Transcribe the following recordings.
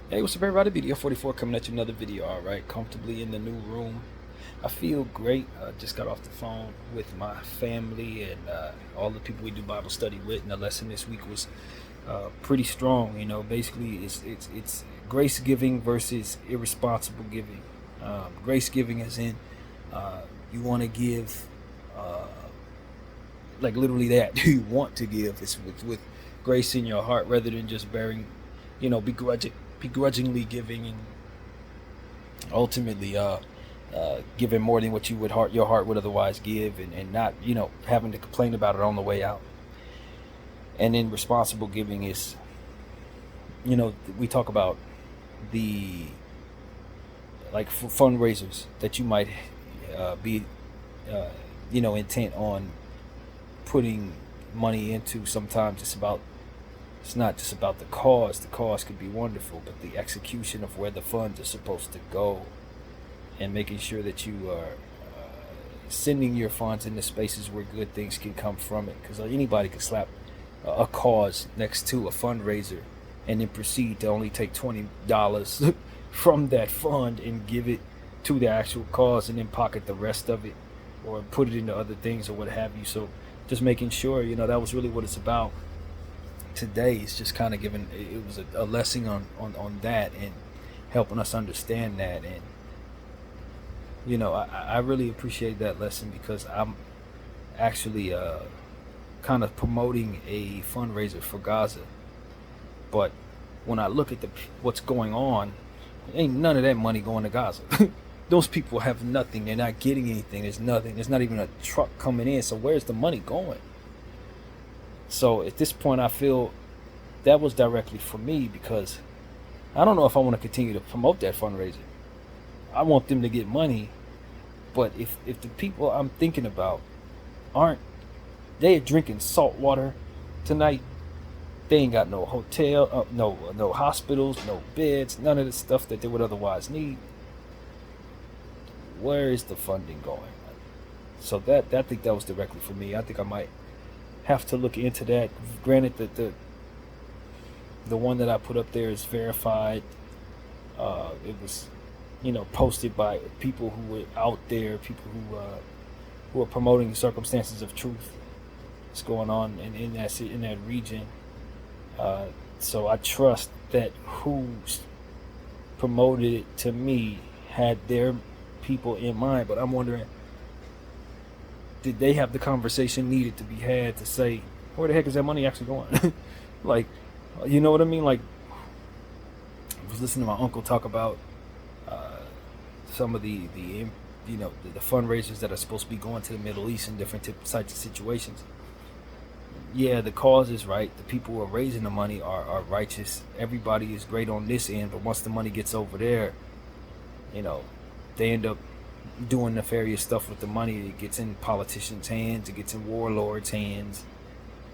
Hey, what's up, everybody? BDF 44 coming at you another video. All right, comfortably in the new room. I feel great. Just got off the phone with my family and all the people we do Bible study with. And the lesson this week was pretty strong. You know, basically, it's grace giving versus irresponsible giving. Grace giving is in you want to give, uh, like literally that. You want to give. It's with grace in your heart rather than just bearing, begrudgingly giving and ultimately giving more than what your heart would otherwise give, and not having to complain about it on the way out. And then responsible giving is, we talk about the like fundraisers that you might be intent on putting money into. Sometimes it's not just about the cause. The cause could be wonderful, but the execution of where the funds are supposed to go and making sure that you are sending your funds into spaces where good things can come from it. Because anybody can slap a cause next to a fundraiser and then proceed to only take $20 from that fund and give it to the actual cause and then pocket the rest of it or put it into other things or what have you. So just making sure, that was really what it's about today. Is just kind of giving, it was a lesson on that and helping us understand that. And I really appreciate that lesson because I'm actually kind of promoting a fundraiser for Gaza. But when I look at what's going on, ain't none of that money going to Gaza. Those people have nothing. They're not getting anything. There's nothing. There's not even a truck coming in. So where's the money going? So at this point, I feel that was directly for me because I don't know if I want to continue to promote that fundraiser. I want them to get money, but if the people I'm thinking about they're drinking salt water tonight, they ain't got no hotel, no hospitals, no beds, none of the stuff that they would otherwise need. Where is the funding going? So I think that was directly for me. I think I might have to look into that. Granted that the one that I put up there is verified. It was posted by people who were out there, people who are promoting the circumstances of truth that's going on in that region. So I trust that who's promoted it to me had their people in mind. But I'm wondering, did they have the conversation needed to be had to say, where the heck is that money actually going? Like, you know what I mean? Like, I was listening to my uncle talk about some of the fundraisers that are supposed to be going to the Middle East in different types of situations. Yeah, the cause is right. The people who are raising the money are righteous. Everybody is great on this end, but once the money gets over there, they end up doing nefarious stuff with the money. It gets in politicians' hands. It gets in warlords' hands.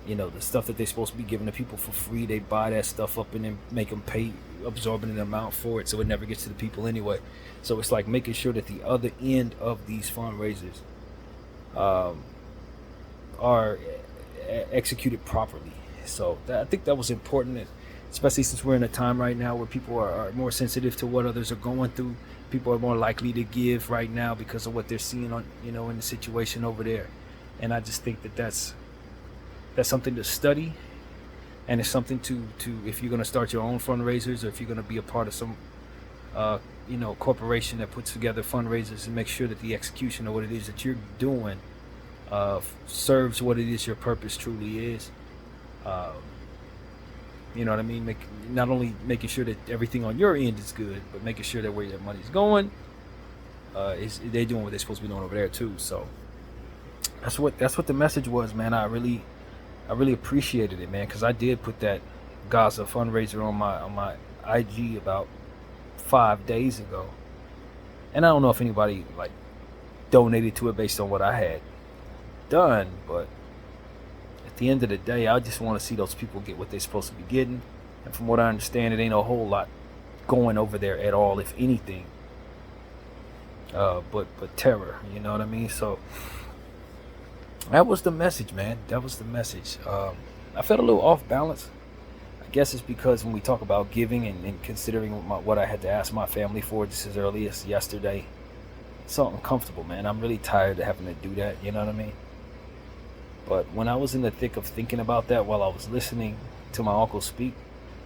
The stuff that they're supposed to be giving to people for free, they buy that stuff up and then make them pay absorbent amount for it, so it never gets to the people anyway. So it's like making sure that the other end of these fundraisers are executed properly. So I think that was important, especially since we're in a time right now where people are more sensitive to what others are going through. People are more likely to give right now because of what they're seeing on in the situation over there. And I just think that that's something to study, and it's something to if you're going to start your own fundraisers, or if you're going to be a part of some corporation that puts together fundraisers, and make sure that the execution of what it is that you're doing serves what it is your purpose truly is. You know what I mean? Not only making sure that everything on your end is good, but making sure that where your money's going, they're doing what they're supposed to be doing over there too. So that's what the message was, man. I really appreciated it, man, because I did put that Gaza fundraiser on my IG about 5 days ago, and I don't know if anybody like donated to it based on what I had done, but at the end of the day, I just want to see those people get what they're supposed to be getting. And from what I understand, it ain't a whole lot going over there at all, if anything. But terror, you know what I mean? So that was the message, man. That was the message. I felt a little off balance. guess it's because when we talk about giving and considering what I had to ask my family for just as early as yesterday, it's so uncomfortable, man. I'm really tired of having to do that, you know what I mean? But when I was in the thick of thinking about that while I was listening to my uncle speak,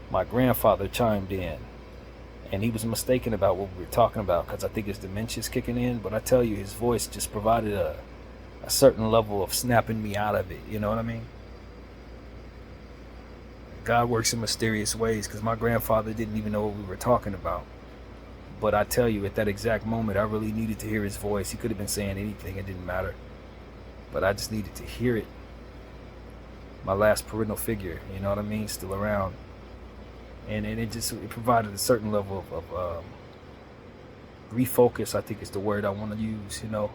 my grandfather chimed in. And he was mistaken about what we were talking about, because I think his dementia's kicking in. But I tell you, his voice just provided a certain level of snapping me out of it, you know what I mean? God works in mysterious ways, because my grandfather didn't even know what we were talking about. But I tell you, at that exact moment, I really needed to hear his voice. He could have been saying anything, it didn't matter. But I just needed to hear it. My last parental figure, you know what I mean, still around. And it provided a certain level of refocus, I think is the word I want to use, you know.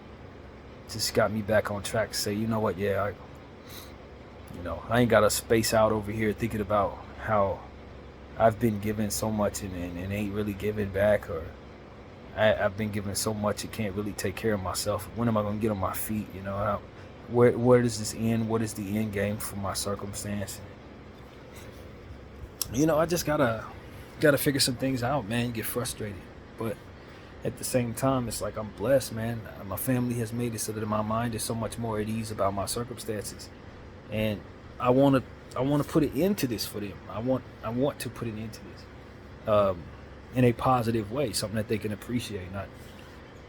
Just got me back on track to say, you know what, yeah, I ain't got to space out over here thinking about how I've been given so much and ain't really giving back, or I've been given so much and can't really take care of myself. When am I going to get on my feet, you know? Where does this end? What is the end game for my circumstance? You know, I just gotta figure some things out, man. Get frustrated, but at the same time, it's like I'm blessed, man. My family has made it so that my mind is so much more at ease about my circumstances, and I want to put it into this for them. I want to put it into this in a positive way, something that they can appreciate,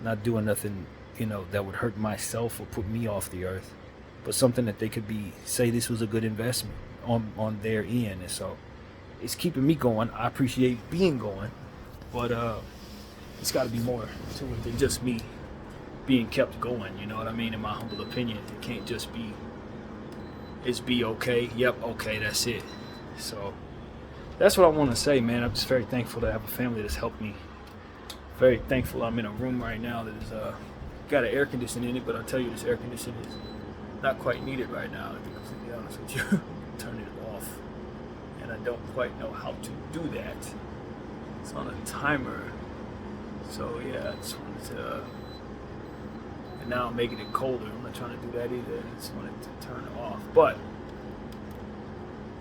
not doing nothing, you know, that would hurt myself or put me off the earth, but something that they could say this was a good investment on their end. And so it's keeping me going. I appreciate being going, but it's got to be more to it than just me being kept going, you know what I mean? In my humble opinion, it can't just be okay, yep, okay, that's it. So that's what I want to say, man. I'm just very thankful to have a family that's helped me. Very thankful I'm in a room right now that is got an air conditioner in it, but I'll tell you, this air conditioner is not quite needed right now, to be completely honest with you. Turn it off, and I don't quite know how to do that. It's on a timer, so yeah, I just wanted to, and now I'm making it colder. I'm not trying to do that either. I just wanted to turn it off, but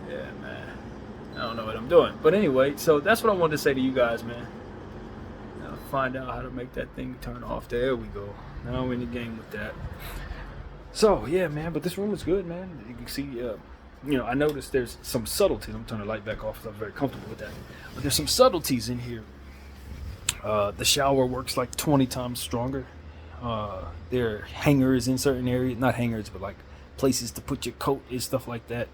yeah, man, I don't know what I'm doing. But anyway, so that's what I wanted to say to you guys, man. Find out how to make that thing turn off. There we go. Now we're in the game with that. So yeah, man, but this room is good, man. You can see, you know, I noticed there's some subtleties. I'm turning the light back off because I'm very comfortable with that. But there's some subtleties in here. The shower works like 20 times stronger. There are hangers in certain areas, not hangers, but like places to put your coat and stuff like that.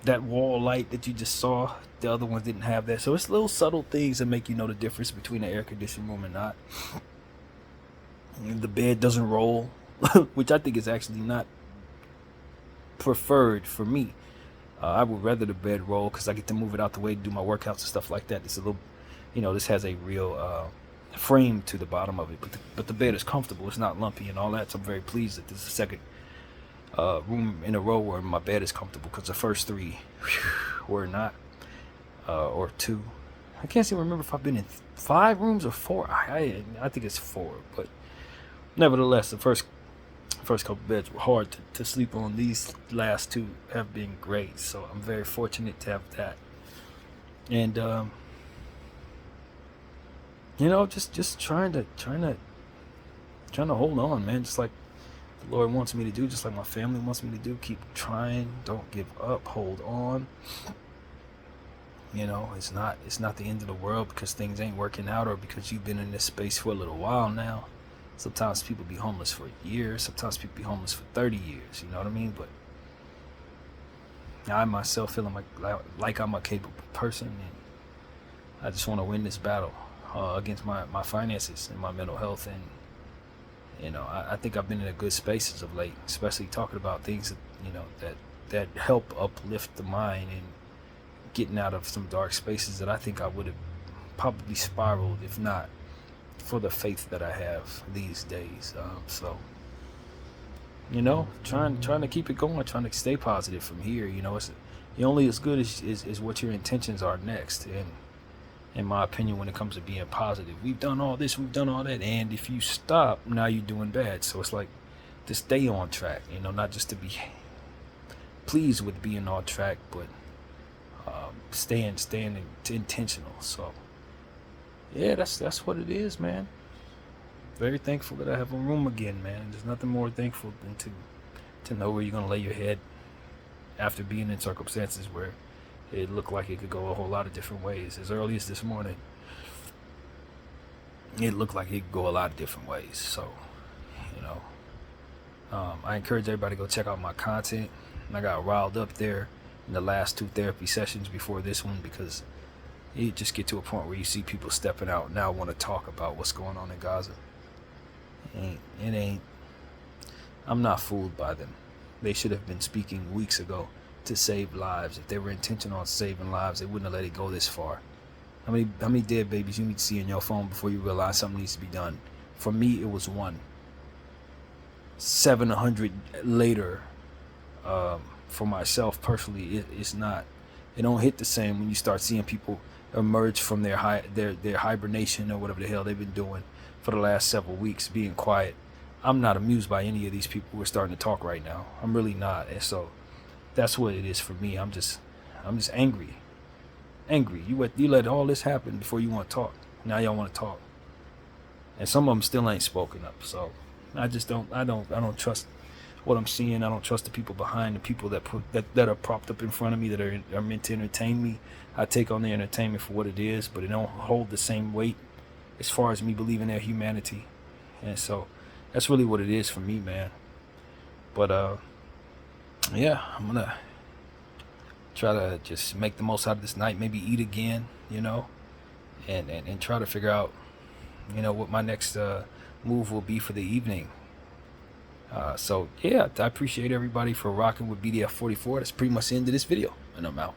That wall light that you just saw, the other ones didn't have that. So it's little subtle things that make you know the difference between an air-conditioned room and not. The bed doesn't roll, which I think is actually not preferred for me. I would rather the bed roll because I get to move it out the way to do my workouts and stuff like that. It's a little, you know, this has a real frame to the bottom of it, but the bed is comfortable. It's not lumpy and all that. So I'm very pleased that this is the second room in a row where my bed is comfortable, because the first three were not, or two. I can't even remember if I've been in 5 rooms or 4. I think it's 4, but nevertheless, the first couple beds were hard to sleep on. These last 2 have been great, so I'm very fortunate to have that. And you know, just trying to hold on, man, just like the Lord wants me to do, just like my family wants me to do. Keep trying, don't give up, hold on. You know, it's not the end of the world because things ain't working out, or because you've been in this space for a little while now. Sometimes people be homeless for years, sometimes people be homeless for 30 years, you know what I mean? But I myself feeling like I'm a capable person, and I just want to win this battle against my finances and my mental health. And you know, I think I've been in a good space as of late, especially talking about things that, you know, that help uplift the mind and getting out of some dark spaces that I think I would have probably spiraled if not for the faith that I have these days. So, you know, trying to keep it going, trying to stay positive from here. You know, you're only as good as what your intentions are next. And in my opinion, when it comes to being positive, we've done all this, we've done all that, and if you stop, now you're doing bad. So it's like to stay on track, you know, not just to be pleased with being on track, but staying intentional. So yeah, that's what it is, man. Very thankful that I have a room again, man. There's nothing more thankful than to know where you're gonna lay your head after being in circumstances where it looked like it could go a whole lot of different ways. As early as this morning, it looked like it could go a lot of different ways. So, you know, I encourage everybody to go check out my content. I got riled up there in the last 2 therapy sessions before this one, because you just get to a point where you see people stepping out and now want to talk about what's going on in Gaza. It ain't. I'm not fooled by them. They should have been speaking weeks ago to save lives. If they were intentional on saving lives, they wouldn't have let it go this far. How many dead babies you need to see in your phone before you realize something needs to be done? For me, it was 1. 700 later, for myself personally, it's not. It don't hit the same when you start seeing people emerge from their hibernation or whatever the hell they've been doing for the last several weeks, being quiet. I'm not amused by any of these people who are starting to talk right now. I'm really not. And so that's what it is for me. I'm just angry. You let all this happen before you want to talk. Now y'all want to talk, and some of them still ain't spoken up. So I don't trust what I'm seeing. I don't trust the people behind the people that are propped up in front of me that are meant to entertain me. I take on their entertainment for what it is, but it don't hold the same weight as far as me believing their humanity. And so that's really what it is for me, man. But yeah, I'm gonna try to just make the most out of this night, maybe eat again, and try to figure out, what my next move will be for the evening. So yeah, I appreciate everybody for rocking with BDF 44. That's pretty much the end of this video, and I'm out.